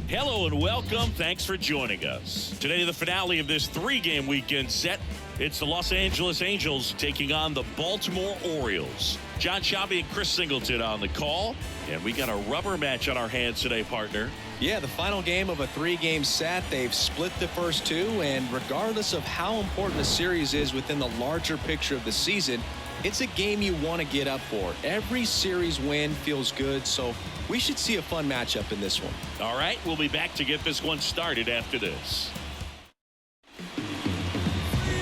Hello and welcome. Thanks for joining us. Today, the finale of this three-game weekend set. It's the Los Angeles Angels taking on the Baltimore Orioles. John Shabby and Chris Singleton on the call. And we got a rubber match on our hands today, partner. Yeah, the final game of a three-game set. They've split the first two, and regardless of how important the series is within the larger picture of the season, it's a game you want to get up for. Every series win feels good, so we should see a fun matchup in this one. All right, we'll be back to get this one started after this.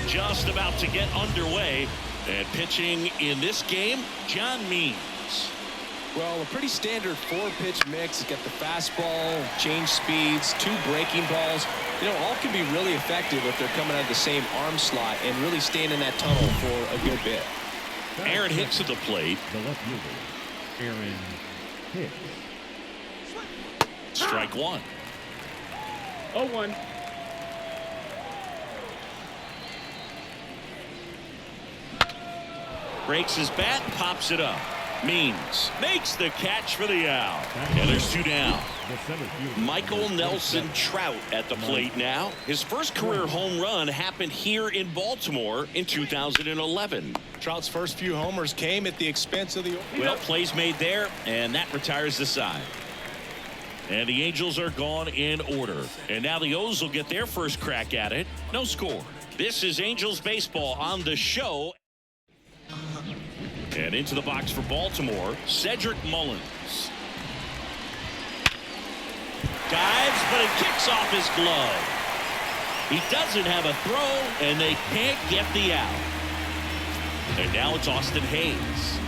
Just about to get underway, and pitching in this game, John Means. Well, a pretty standard four-pitch mix. It's got the fastball, change speeds, two breaking balls. You know, all can be really effective if they're coming out of the same arm slot and really staying in that tunnel for a good bit. Aaron hits at the plate. The left fielder, Aaron hits. Strike one. 0-1. Breaks his bat, pops it up. Means makes the catch for the out. And there's two down. Michael Nelson Trout at the plate now. His first career home run happened here in Baltimore in 2011. Trout's first few homers came at the expense of the... Well, plays made there, and that retires the side. And the Angels are gone in order. And now the O's will get their first crack at it. No score. This is Angels baseball on the show. And into the box for Baltimore, Cedric Mullins. Dives, but it kicks off his glove. He doesn't have a throw, and they can't get the out. And now it's Austin Hayes.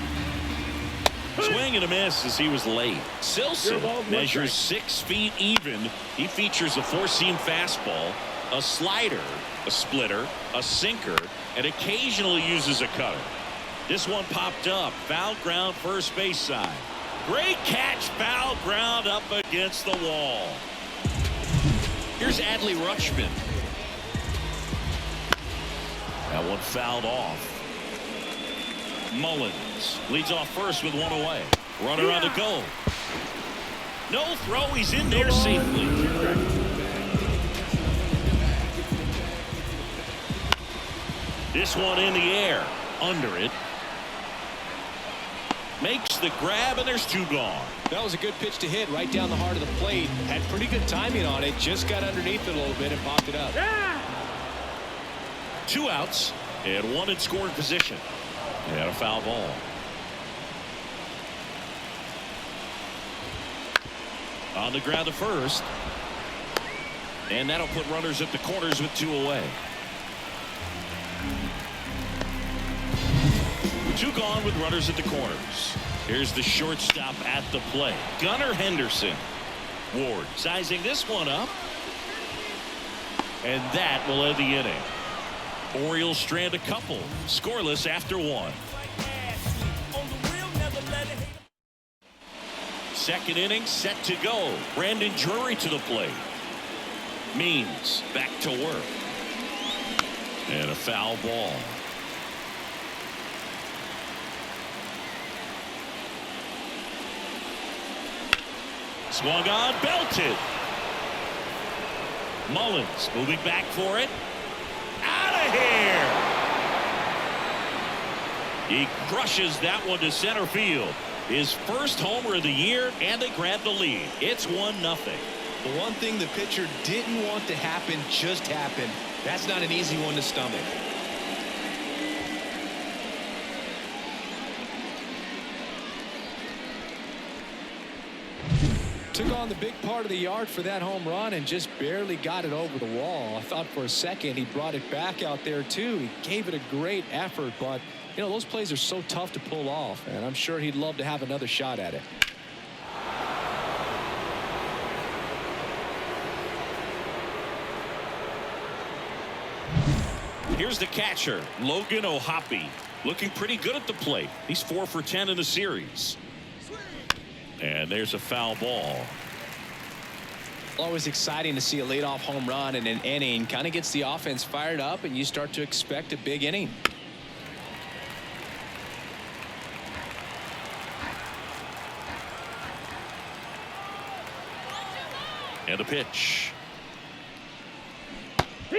Swing and a miss as he was late. Silson measures 6 feet even. He features a four-seam fastball, a slider, a splitter, a sinker, and occasionally uses a cutter. This one popped up. Foul ground, first base side. Great catch, foul ground up against the wall. Here's Adley Rutschman. That one fouled off. Mullins leads off first with one away. Runner on the go. No throw. He's in there safely. This one in the air. Under it. Makes the grab, and there's two gone. That was a good pitch to hit right down the heart of the plate. Had pretty good timing on it. Just got underneath it a little bit and popped it up. Yeah. 2 outs and one in scoring position. And a foul ball. On the ground to first. And that'll put runners at the corners with 2 away. 2 gone with runners at the corners. Here's the shortstop at the plate. Gunnar Henderson. Ward sizing this one up. And that will end the inning. Orioles strand a couple. Scoreless after 1. Second inning set to go. Brandon Drury to the plate. Means back to work. And a foul ball. Swung on, belted. Mullins moving back for it. Out of here. He crushes that one to center field. His first homer of the year, and they grab the lead. It's 1-0. The one thing the pitcher didn't want to happen just happened. That's not an easy one to stomach. Took on the big part of the yard for that home run and just barely got it over the wall. I thought for a second he brought it back out there too. He gave it a great effort, but you know, those plays are so tough to pull off, and I'm sure he'd love to have another shot at it. Here's the catcher, Logan O'Hoppe, looking pretty good at the plate. He's 4 for 10 in the series. And there's a foul ball. Always exciting to see a leadoff home run in an inning. Kind of gets the offense fired up, and you start to expect a big inning. And the pitch.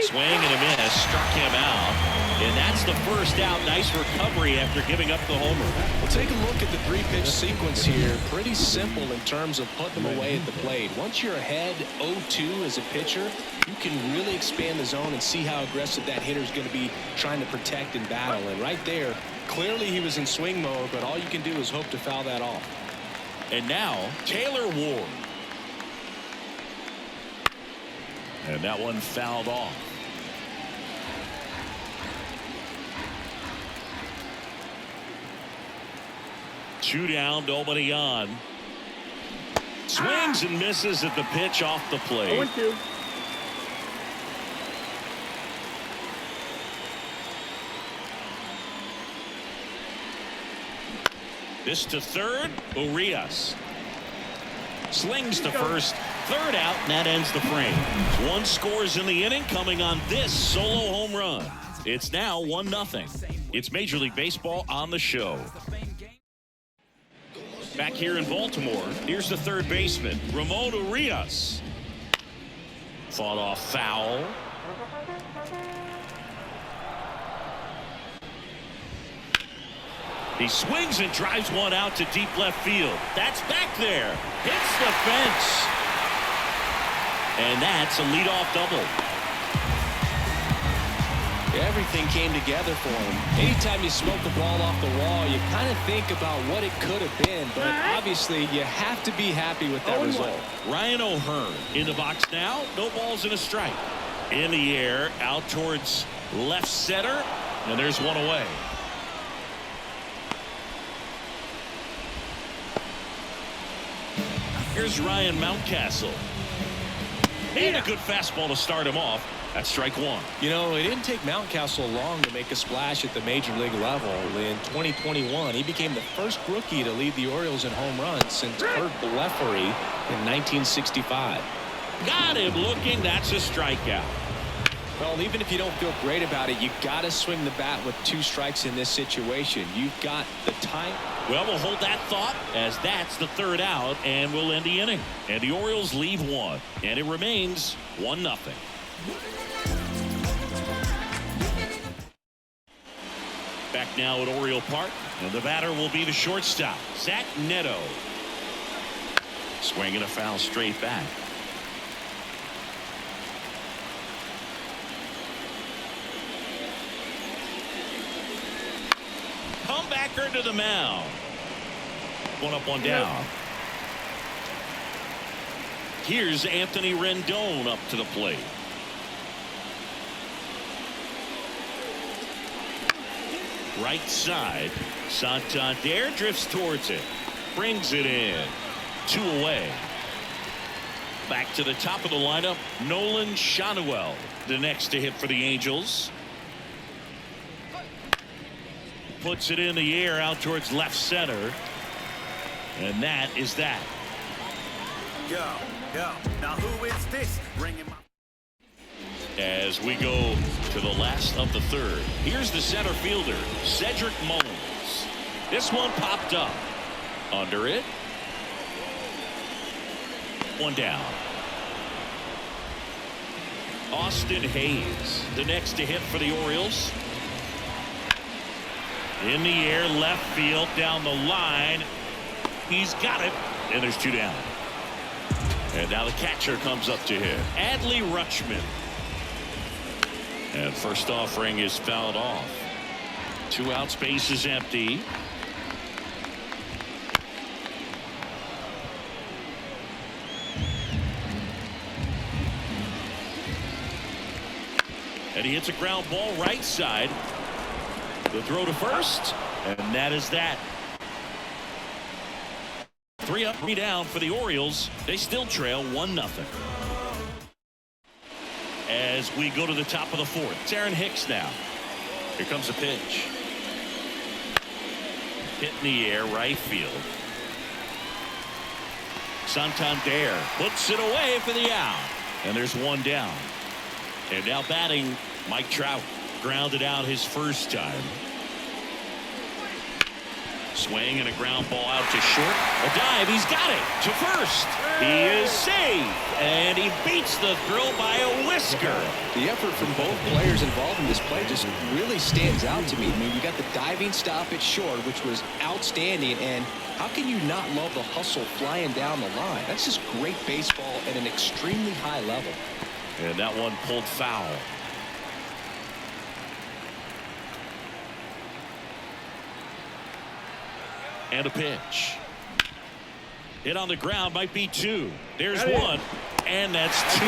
Swing and a miss, struck him out, and that's the first out. Nice recovery after giving up the homer. Well, take a look at the 3-pitch sequence here. Pretty simple in terms of putting them away at the plate. Once you're ahead 0-2 as a pitcher, you can really expand the zone and see how aggressive that hitter is going to be trying to protect and battle. And right there, clearly he was in swing mode, but all you can do is hope to foul that off. And now Taylor Ward. And that one fouled off. Two down, nobody on. Swings and misses at the pitch off the plate. 0-2. This to third, Orioles. Slings to first, third out, and that ends the frame. One scores in the inning coming on this solo home run. It's now 1-0. It's Major League Baseball on the show. Back here in Baltimore, here's the third baseman, Ramon Urias. Fought off foul. He swings and drives one out to deep left field. That's back there. Hits the fence. And that's a leadoff double. Everything came together for him. Anytime you smoke the ball off the wall, you kind of think about what it could have been, but obviously you have to be happy with that result. Ryan O'Hearn in the box now. No balls and a strike. In the air, out towards left center, and there's one away. Here's Ryan Mountcastle. And a good fastball to start him off. That's strike one. You know, it didn't take Mountcastle long to make a splash at the major league level. In 2021, he became the first rookie to lead the Orioles in home runs since Kurt Blefary in 1965. Got him looking. That's a strikeout. Well, even if you don't feel great about it, you got to swing the bat with 2 strikes in this situation. You've got the time. Well, we'll hold that thought as that's the third out, and we'll end the inning. And the Orioles leave one, and it remains 1-0. Back now at Oriole Park, and the batter will be the shortstop, Zach Neto. Swinging a foul straight back. Comebacker to the mound. One up, one down. Here's Anthony Rendon up to the plate. Right side. Santander drifts towards it. Brings it in. 2 away. Back to the top of the lineup. Nolan Schanuel, the next to hit for the Angels. Puts it in the air out towards left center. And that is that. Yo. Now who is this? Bring him up. As we go to the last of the third, here's the center fielder, Cedric Mullins. This one popped up. Under it. One down. Austin Hayes, the next to hit for the Orioles. In the air, left field, down the line. He's got it, and there's 2 down. And now the catcher comes up to hit. Adley Rutschman. And first offering is fouled off. 2 out, space is empty. And he hits a ground ball right side. The throw to first, and that is that. 3 up, 3 down for the Orioles. They still trail 1-0. As we go to the top of the 4th, it's Aaron Hicks now. Here comes the pitch. Hit in the air, right field. Santander puts it away for the out. And there's 1 down. And now batting, Mike Trout. Grounded out his first time. Swing and a ground ball out to short. A dive. He's got it to first. He is safe, and he beats the throw by a whisker. The effort from both players involved in this play just really stands out to me. I mean, you got the diving stop at short, which was outstanding, and how can you not love the hustle flying down the line? That's just great baseball at an extremely high level. And that one pulled foul. And a pitch. Hit on the ground, might be two. There's one, and that's two.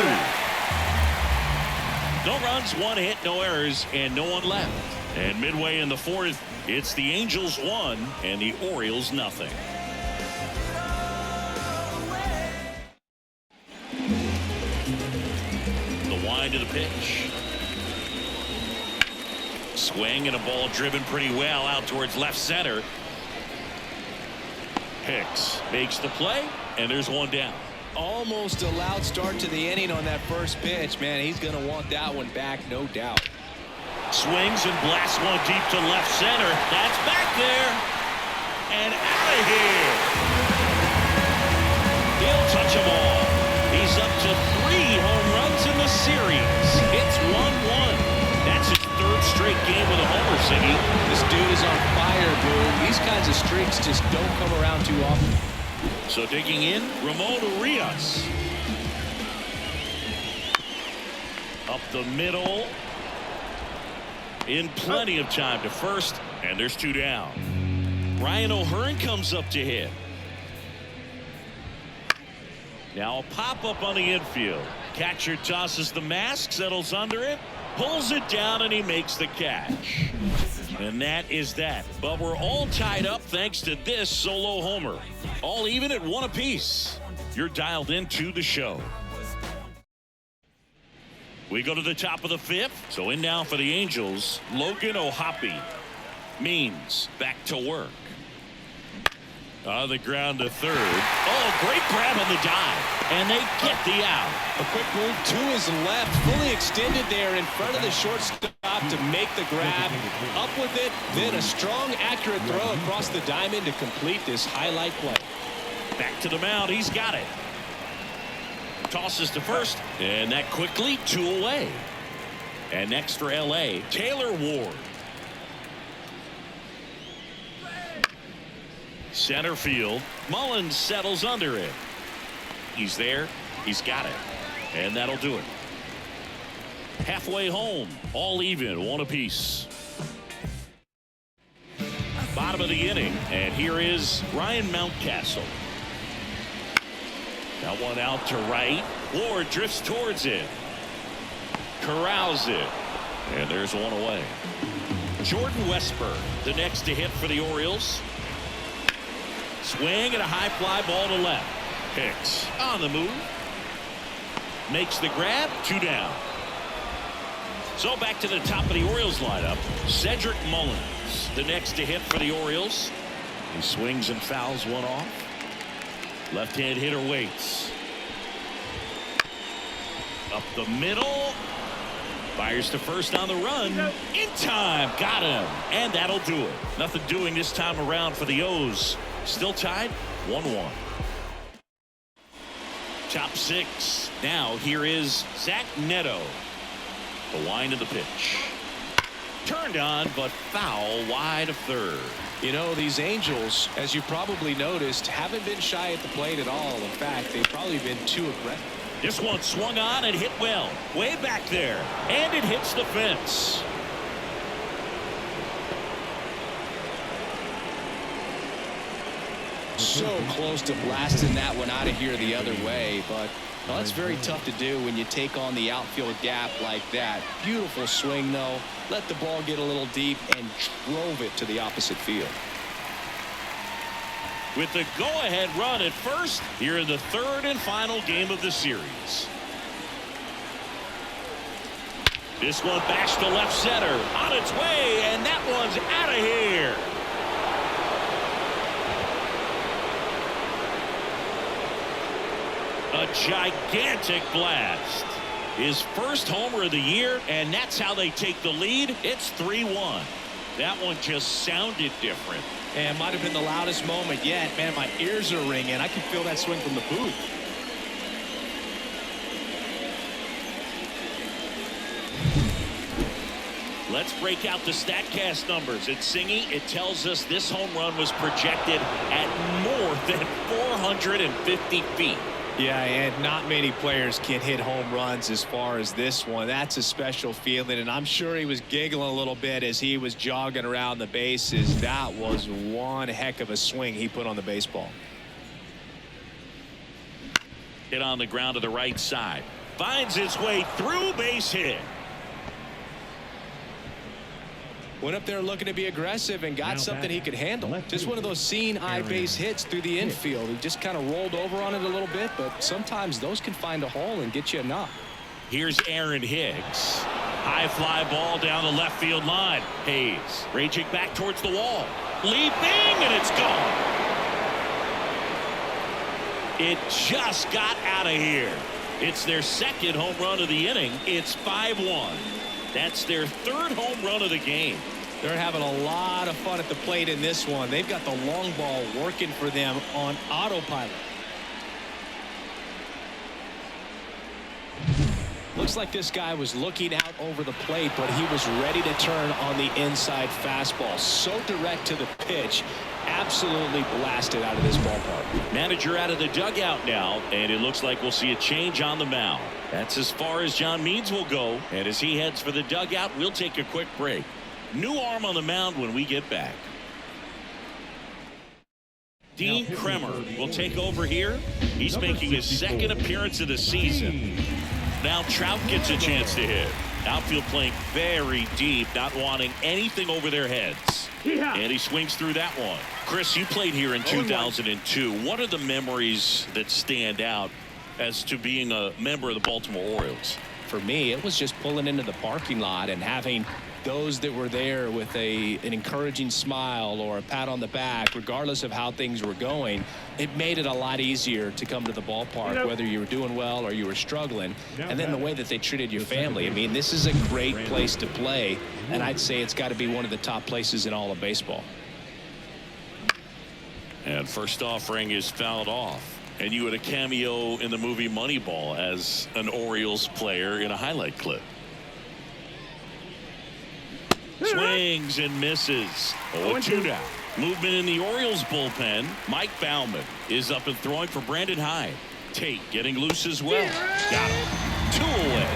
No runs, one hit, no errors, and no one left. And midway in the fourth, it's the Angels 1 and the Orioles nothing. The wind of the pitch. Swing and a ball driven pretty well out towards left center. Hicks makes the play, and there's one down. Almost a loud start to the inning on that first pitch. Man, he's going to want that one back, no doubt. Swings and blasts one deep to left center. That's back there and out of here. He'll touch them all. He's up to 3 home runs in the series. It's 1-1. That's his third straight game with a homer, Siggy. This dude is on fire, Boone. These kinds of streaks just don't come around too often. So digging in, Ramon Urias. Up the middle. In plenty of time to first, and there's 2 down. Ryan O'Hearn comes up to hit. Now a pop-up on the infield. Catcher tosses the mask, settles under it, pulls it down, and he makes the catch. And that is that. But we're all tied up thanks to this solo homer. All even at 1 apiece. You're dialed into the show. We go to the top of the 5th. So in now for the Angels, Logan O'Hoppe. Means back to work. On the ground to third. Oh, great grab on the dive. And they get the out. A quick move to his left, fully extended there in front of the shortstop to make the grab. Up with it, then a strong, accurate throw across the diamond to complete this highlight play. Back to the mound. He's got it. Tosses to first, and that quickly 2 away. And next for LA, Taylor Ward. Center field. Mullins settles under it. He's there. He's got it. And that'll do it. Halfway home. All even. 1 apiece. Bottom of the inning. And here is Ryan Mountcastle. That one out to right. Ward drifts towards it. Corrals it. And there's 1 away. Jordan Westburg, the next to hit for the Orioles. Swing and a high fly ball to left. Hicks on the move. Makes the grab. 2 down. So back to the top of the Orioles lineup. Cedric Mullins, the next to hit for the Orioles. He swings and fouls one off. Left-hand hitter waits. Up the middle. Fires to first on the run. In time. Got him. And that'll do it. Nothing doing this time around for the O's. Still tied 1-1. Top 6. Now here is Zach Neto. The wind of the pitch. Turned on, but foul wide of third. You know, these Angels, as you probably noticed, haven't been shy at the plate at all. In fact, they've probably been too aggressive. This one swung on and hit well. Way back there. And it hits the fence. So close to blasting that one out of here the other way, but well, that's very tough to do when you take on the outfield gap like that. Beautiful swing, though. Let the ball get a little deep and drove it to the opposite field. With the go-ahead run at first here in the 3rd and final game of the series. This one bashed to left center. On its way, and that one's out of here. A gigantic blast. His first homer of the year, and that's how they take the lead. It's 3-1. That one just sounded different. And might have been the loudest moment yet. Man, my ears are ringing. I can feel that swing from the booth. Let's break out the StatCast numbers. It's singing. It tells us this home run was projected at more than 450 feet. Yeah, and not many players can hit home runs as far as this one. That's a special feeling, and I'm sure he was giggling a little bit as he was jogging around the bases. That was one heck of a swing he put on the baseball. Hit on the ground to the right side. Finds his way through, base hit. Went up there looking to be aggressive and got something he could handle. Just one of those seeing eye base hits through the infield. He just kind of rolled over on it a little bit, but sometimes those can find a hole and get you a knock. Here's Aaron Hicks. High fly ball down the left field line. Hayes raging back towards the wall. Leaping, and it's gone. It just got out of here. It's their second home run of the inning. It's 5-1. That's their third home run of the game. They're having a lot of fun at the plate in this one. They've got the long ball working for them on autopilot. Looks like this guy was looking out over the plate, but he was ready to turn on the inside fastball. So direct to the pitch. Absolutely blasted out of this ballpark. Manager out of the dugout now, and it looks like we'll see a change on the mound. That's as far as John Means will go, and as he heads for the dugout, we'll take a quick break. New arm on the mound when we get back. Dean Kremer will take over here. He's making his second appearance of the season. Now Trout gets a chance to hit. Outfield playing very deep, not wanting anything over their heads. And he swings through that one. Chris, you played here in 2002. What are the memories that stand out as to being a member of the Baltimore Orioles? For me, it was just pulling into the parking lot and having those that were there with an encouraging smile or a pat on the back, regardless of how things were going. It made it a lot easier to come to the ballpark, whether you were doing well or you were struggling. And then the way that they treated your family. I mean, this is a great place to play, and I'd say it's got to be one of the top places in all of baseball. And first offering is fouled off. And you had a cameo in the movie Moneyball as an Orioles player in a highlight clip. Swings and misses. 0-2 now. Movement in the Orioles bullpen. Mike Baumann is up and throwing for Brandon Hyde. Tate getting loose as well. Got him. 2 away.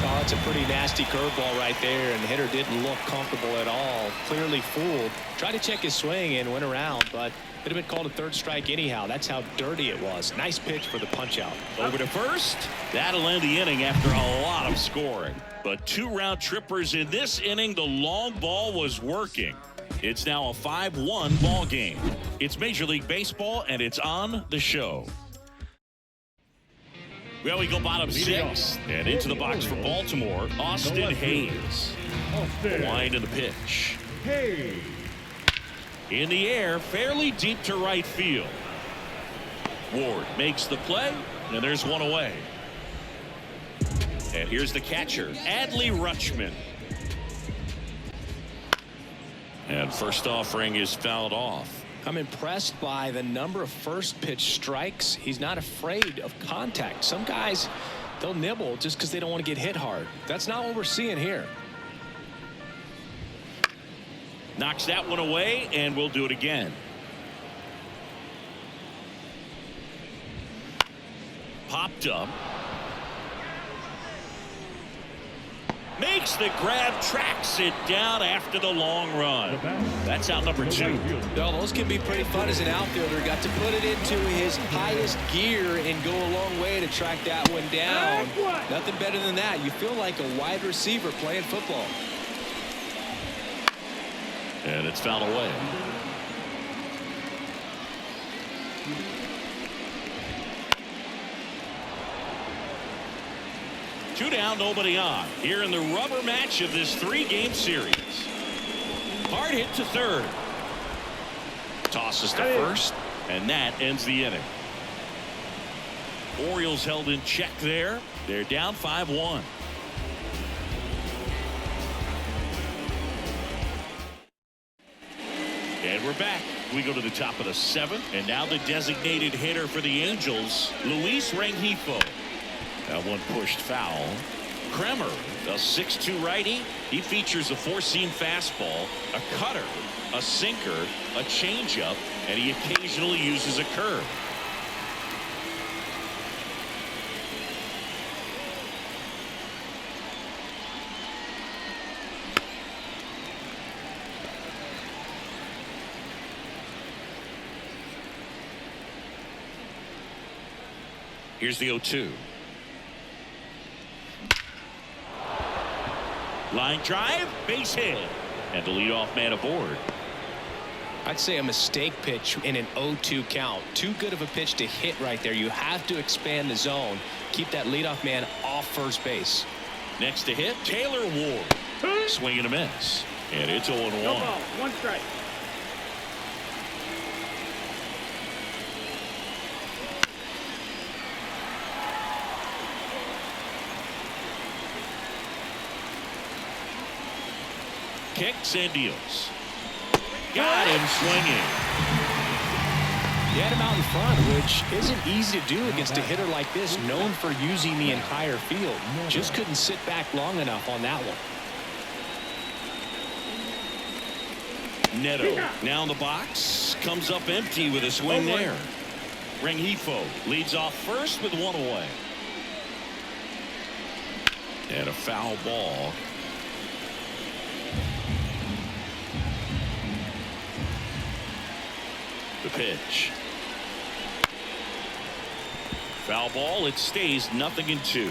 Oh, it's a pretty nasty curveball right there, and the hitter didn't look comfortable at all. Clearly fooled. Tried to check his swing and went around, but could have been called a third strike anyhow. That's how dirty it was. Nice pitch for the punch out. Over to first. That'll end the inning after a lot of scoring. But 2 round trippers in this inning. The long ball was working. It's now a 5-1 ball game. It's Major League Baseball, and it's on the show. Well, we go bottom 6 and into the box for Baltimore. Austin Hayes. Line in the pitch. Hey. In the air, fairly deep to right field. Ward makes the play, and there's one away. And here's the catcher, Adley Rutschman. And first offering is fouled off. I'm impressed by the number of first pitch strikes. He's not afraid of contact. Some guys, they'll nibble just because they don't want to get hit hard. That's not what we're seeing here. Knocks that one away, and we'll do it again. Popped up. Makes the grab, tracks it down after the long run. That's out number 2. Well, those can be pretty fun as an outfielder. Got to put it into his highest gear and go a long way to track that one down. Nothing better than that. You feel like a wide receiver playing football. And it's fouled away. Two down, nobody on. Here in the rubber match of this 3-game series. Hard hit to third. Tosses to first, and that ends the inning. Orioles held in check there. They're down 5-1. And we're back. We go to the top of the 7th, and now the designated hitter for the Angels, Luis Rengifo. That one pushed foul. Kremer, a 6'2 righty. He features a four-seam fastball, a cutter, a sinker, a changeup, and he occasionally uses a curve. Here's the 0-2. Line drive, base hit, and the leadoff man aboard. I'd say a mistake pitch in an 0-2 count. Too good of a pitch to hit right there. You have to expand the zone. Keep that leadoff man off first base. Next to hit, Taylor Ward. Swing and a miss. And it's 0-1. No ball, 1 strike. Kicks and deals. Got him swinging. He had him out in front, which isn't easy to do against a hitter like this, known for using the entire field. Just couldn't sit back long enough on that one. Neto now in the box, comes up empty with a swing there. Rengifo leads off first with 1 away. And a foul ball. The pitch. Foul ball. It stays 0-2.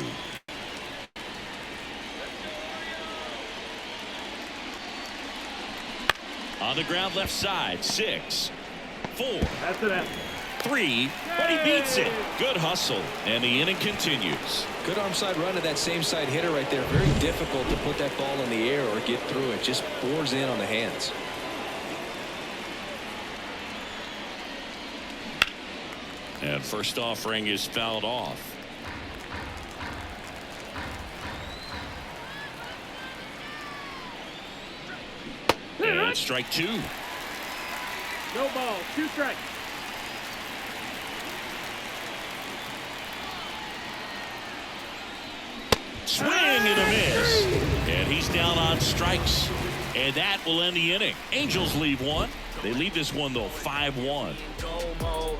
On the ground left side. 6, 4, That's it. 3, but he beats it. Good hustle, and the inning continues. Good arm side run to that same side hitter right there. Very difficult to put that ball in the air or get through it. Just bores in on the hands. And first offering is fouled off. And strike 2. No ball, 2 strikes. Swing and a miss. And he's down on strikes. And that will end the inning. Angels leave 1. They leave this one, though, 5-1. Go mode.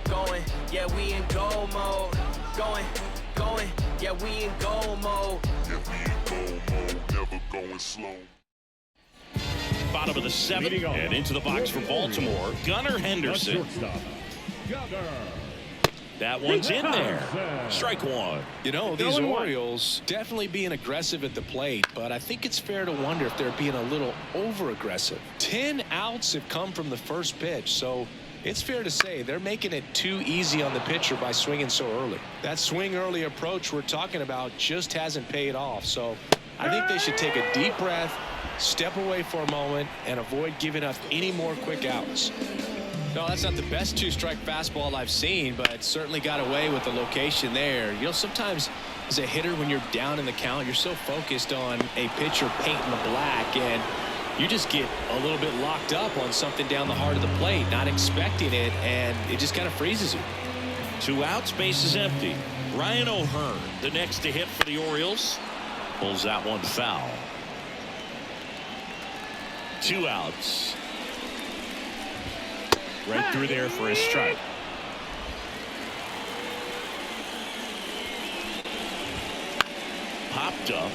Going, yeah, we in go mode. Going, yeah, we in go mode. Never going slow. Bottom of the 7th, and into the box for Baltimore, Gunnar Henderson. That one's in there. Strike 1. You know, these Orioles definitely being aggressive at the plate, but I think it's fair to wonder if they're being a little over-aggressive. 10 outs have come from the first pitch, so it's fair to say they're making it too easy on the pitcher by swinging so early. That swing early approach we're talking about just hasn't paid off, so I think they should take a deep breath, step away for a moment, and avoid giving up any more quick outs. No, that's not the best 2-strike fastball I've seen, but it certainly got away with the location there. You know, sometimes as a hitter, when you're down in the count, you're so focused on a pitcher painting the black, and you just get a little bit locked up on something down the heart of the plate, not expecting it, and it just kind of freezes you. 2 outs, base is empty. Ryan O'Hearn, the next to hit for the Orioles, pulls that one foul. 2 outs. Right through there for a strike. Popped up.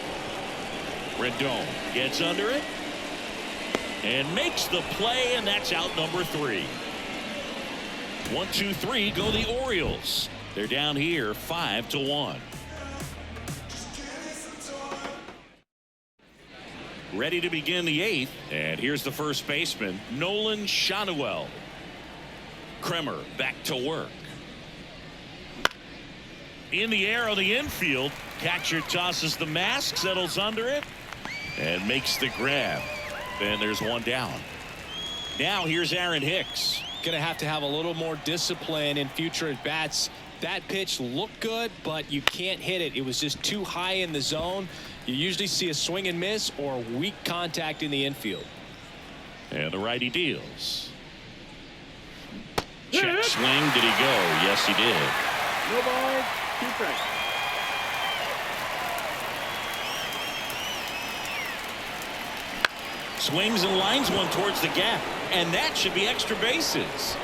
Rendon gets under it and makes the play, and that's out number 3. 1, 2, 3 go the Orioles. They're down here 5-1. Ready to begin the 8th, and here's the first baseman, Nolan Shanuel. Kremer back to work. In the air on the infield, catcher tosses the mask, settles under it, and makes the grab. And there's one down. Now here's Aaron Hicks. Going to have a little more discipline in future at bats. That pitch looked good, but you can't hit it. It was just too high in the zone. You usually see a swing and miss or weak contact in the infield. And the righty deals. Check swing. Did he go? Yes, he did. No ball, 2 strikes. Swings and lines one towards the gap, and that should be extra bases.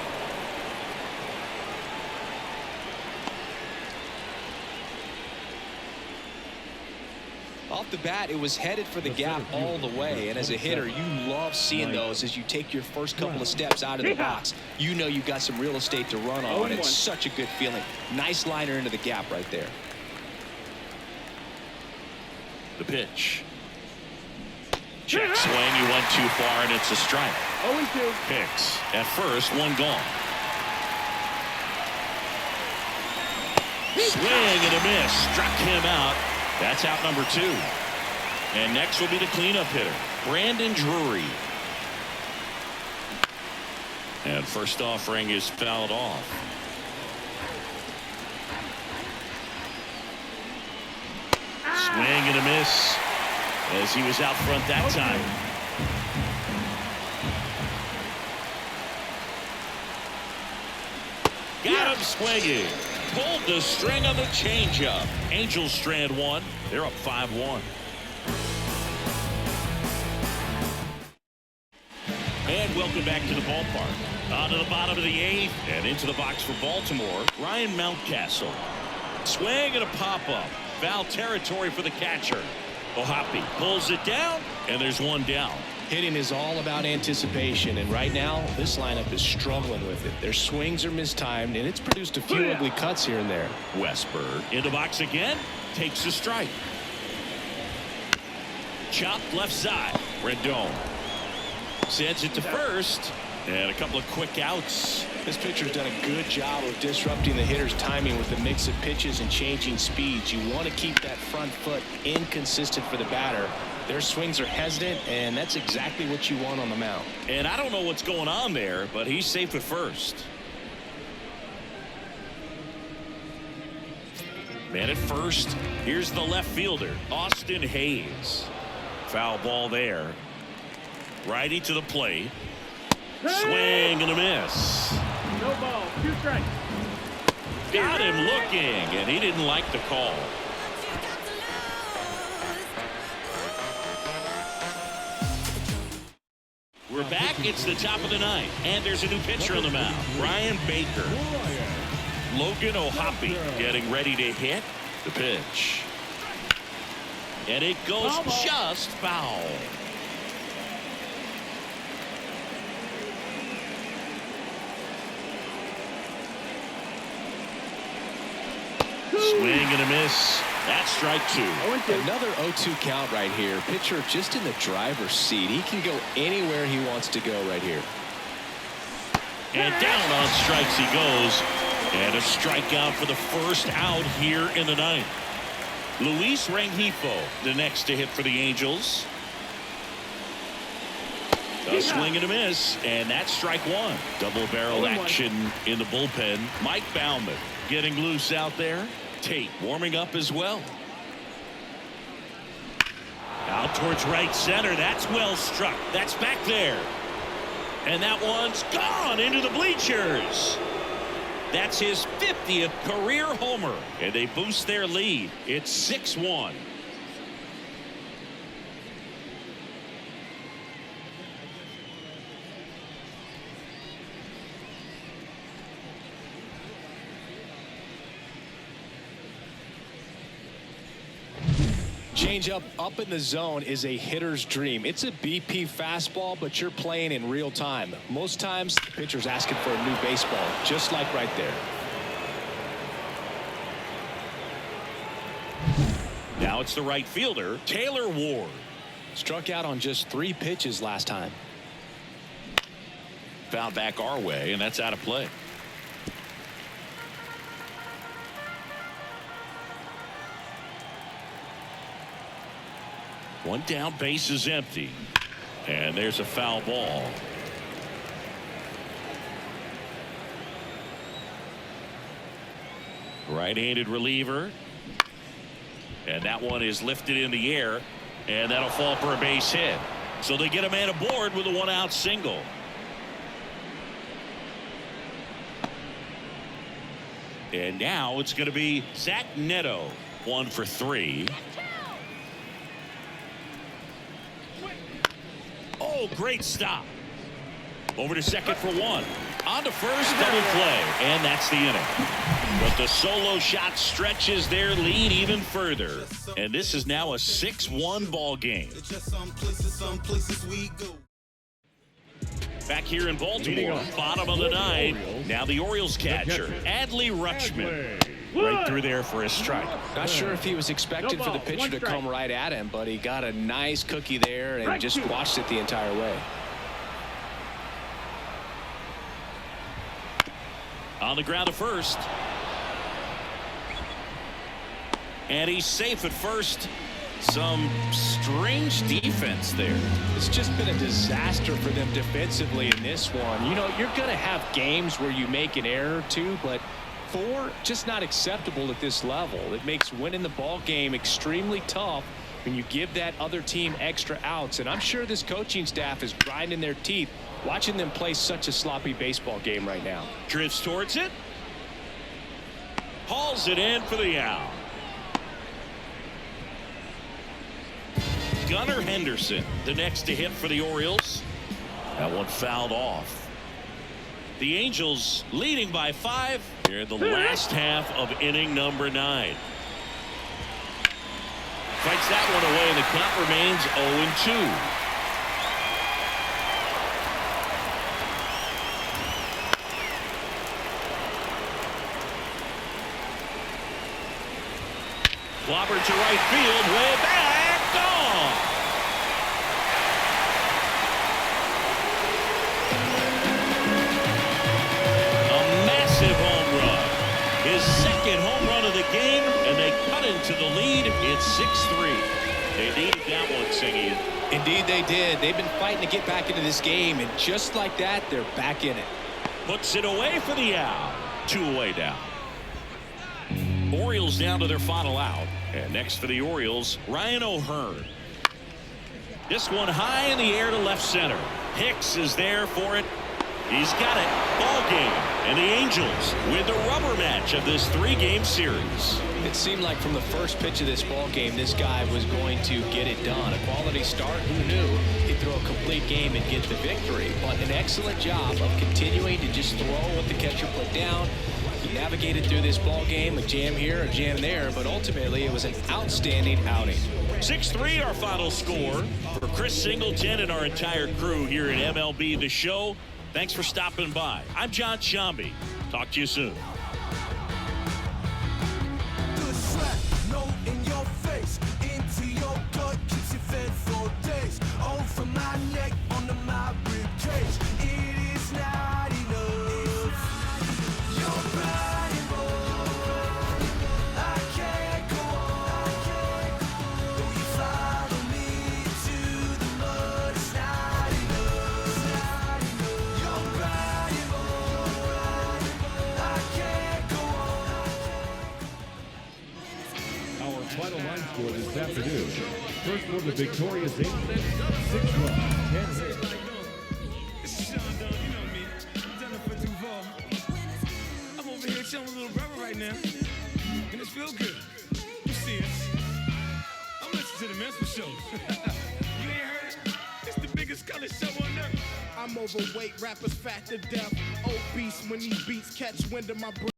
Off the bat, it was headed for the gap all the way, and as a hitter, you love seeing those as you take your first couple of steps out of the box. You know you've got some real estate to run on. It's such a good feeling. Nice liner into the gap right there. The pitch. Check swing, he went too far, and it's a strike. 0-2. Hicks at first, one gone. Swing and a miss, struck him out. That's out number 2. And next will be the cleanup hitter, Brandon Drury. And first offering is fouled off. Swing and a miss as he was out front that time. Got him swinging. Pulled the string on the changeup. Angels strand one. They're up 5-1. And welcome back to the ballpark. On to the bottom of the 8th and into the box for Baltimore, Ryan Mountcastle. Swing and a pop-up. Foul territory for the catcher. Ohapi pulls it down, and there's one down. Hitting is all about anticipation, and right now this lineup is struggling with it. Their swings are mistimed, and it's produced a few ugly cuts here and there. Westberg in the box again, takes a strike. Chopped left side. Rendon sends it to first, and a couple of quick outs. This pitcher's done a good job of disrupting the hitter's timing with the mix of pitches and changing speeds. You want to keep that front foot inconsistent for the batter. Their swings are hesitant, and that's exactly what you want on the mound. And I don't know what's going on there, but he's safe at first. Man at first, here's the left fielder, Austin Hayes. Foul ball there. Righty to the plate. Swing and a miss. No ball. 2 strikes. Got him looking, and he didn't like the call. We're back. It's the top of the 9th, and there's a new pitcher on the mound, Brian Baker. Logan Ohapi getting ready to hit the pitch. And it goes just foul. Swing and a miss. That's strike 2. Another 0-2 count right here. Pitcher just in the driver's seat. He can go anywhere he wants to go right here. And down on strikes he goes. And a strikeout for the first out here in the 9th. Luis Rengifo, the next to hit for the Angels. A swing and a miss, and that's strike 1. Double barrel action in the bullpen. Mike Baumann getting loose out there. Tate warming up as well. Out towards right center. That's well struck. That's back there. And that one's gone into the bleachers. That's his 50th career homer. And they boost their lead. It's 6-1. Changeup up in the zone is a hitter's dream. It's a BP fastball, but you're playing in real time. Most times the pitcher's asking for a new baseball, just like right there. Now it's the right fielder, Taylor Ward. Struck out on just 3 pitches last time. Foul back our way, and that's out of play. One down, base is empty. And there's a foul ball. Right-handed reliever. And that one is lifted in the air. And that'll fall for a base hit. So they get a man aboard with a 1-out single. And now it's going to be Zach Neto. 1 for 3. Oh, great stop. Over to second for one. On to first, double play, and that's the inning. But the solo shot stretches their lead even further. And this is now a 6-1 ball game. Back here in Baltimore, bottom of the ninth. Now the Orioles catcher, Adley Rutschman. Right through there for a strike. Not sure if he was expecting for the pitcher to come right at him, but he got a nice cookie there and just watched it the entire way. On the ground to first. And he's safe at first. Some strange defense there. It's just been a disaster for them defensively in this one. You know, you're going to have games where you make an error or two, but 4, just not acceptable at this level. It makes winning the ball game extremely tough when you give that other team extra outs. And I'm sure this coaching staff is grinding their teeth watching them play such a sloppy baseball game right now. Drifts towards it. Hauls it in for the out. Gunnar Henderson, the next to hit for the Orioles. That one fouled off. The Angels leading by 5 here in the last half of inning number 9. Fights that one away, and the count remains 0-2. Clobbered to right field, way back, gone. A massive home run. His second home run of the game, and they cut into the lead. It's 6-3. They needed that one, Singy. Indeed they did. They've been fighting to get back into this game, and just like that, they're back in it. Puts it away for the out. 2 away now. Orioles down to their final out. And next for the Orioles, Ryan O'Hearn. This one high in the air to left center. Hicks is there for it. He's got it. Ball game. And the Angels win the rubber match of this 3-game series. It seemed like from the first pitch of this ball game, this guy was going to get it done. A quality start. Who knew he'd throw a complete game and get the victory? But an excellent job of continuing to just throw what the catcher put down. He navigated through this ball game, a jam here, a jam there, but ultimately it was an outstanding outing. 6-3 our final score. For Chris Singleton and our entire crew here at MLB The Show, thanks for stopping by. I'm John Shambi. Talk to you soon. Final line score this afternoon. First for the victorious Angels, 6 runs, 10 hits. I'm over here showing a little rubber right now, and it feels good. You see it? I'm listening to the men's show. You ain't heard it? It's the biggest color show on earth. I'm overweight, rappers fat to death. Obese when these beats catch wind of my breath.